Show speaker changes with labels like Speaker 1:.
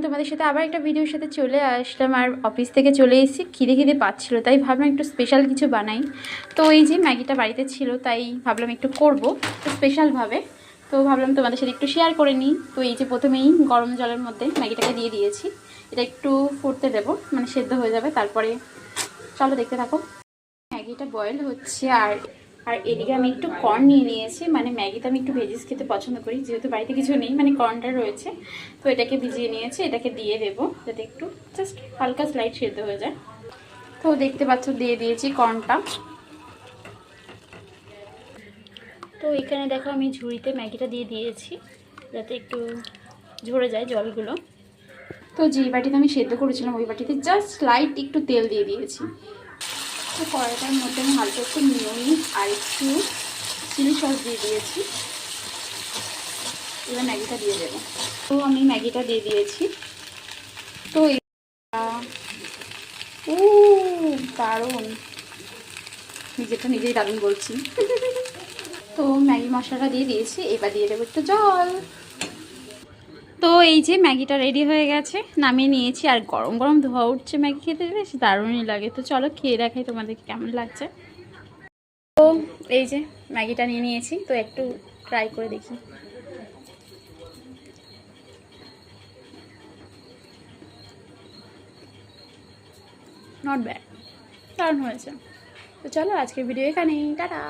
Speaker 1: তোমাদের সাথে আবার একটা ভিডিওর সাথে চলে আসলাম। আর অফিস থেকে চলে এসেছি, খিদে পাচ্ছিলো, তাই ভাবলাম একটু স্পেশাল কিছু বানাই। তো এই যে ম্যাগিটা বাড়িতে ছিল, তাই ভাবলাম একটু করবো স্পেশালভাবে। তো ভাবলাম তোমাদের সাথে একটু শেয়ার করে নিই। তো এই যে প্রথমেই গরম জলের মধ্যে ম্যাগিটাকে দিয়ে দিয়েছি, এটা একটু ফুটতে দেবো, মানে সেদ্ধ হয়ে যাবে। তারপরে চলো দেখতে থাকো। ম্যাগিটা বয়েল হচ্ছে, আর এদিকে আমি একটু কর্ন নিয়ে নিয়েছি। মানে ম্যাগিতে আমি একটু ভেজিস খেতে পছন্দ করি, যেহেতু বাড়িতে কিছু নেই, মানে কর্নটা রয়েছে। তো এটাকে ভিজিয়ে নিয়েছি, এটাকে দিয়ে দেবো যাতে একটু জাস্ট হালকা স্লাইড সেদ্ধ হয়ে যায়। তো দেখতে পাচ্ছ দিয়ে দিয়েছি কর্নটা। তো এখানে দেখো আমি ঝুড়িতে ম্যাগিটা দিয়ে দিয়েছি যাতে একটু ঝরে যায় জলগুলো। তো যে বাটিতে আমি সেদ্ধ করেছিলাম ওই বাটিতে জাস্ট লাইট একটু তেল দিয়ে দিয়েছি। তো কড়াইটার মধ্যে আমি হালকা একটু মিয়োনিজ আর একটু চিলি সস দিয়ে দিয়েছি। এবার ম্যাগিটা দিয়ে দেবো। তো আমি ম্যাগিটা দিয়ে দিয়েছি। তো দারুণ, নিজেরটা নিজেই দারুণ বলছি। তো ম্যাগি মশলাটা দিয়ে দিয়েছি, এবার দিয়ে দেবো একটু জল। তো এই যে ম্যাগিটা রেডি হয়ে গেছে, নামিয়ে নিয়েছি। আর গরম গরম ধোয়া উঠছে, ম্যাগি খেতে বেশ দারুণই লাগে। তো চলো খেয়ে দেখাই তোমাদেরকে কেমন লাগছে। তো এই যে ম্যাগিটা নিয়ে নিয়েছি, তো একটু ট্রাই করে দেখি। নট ব্যাড, দারুণ হয়েছে। তো চলো আজকের ভিডিও এখানেই, টাটা।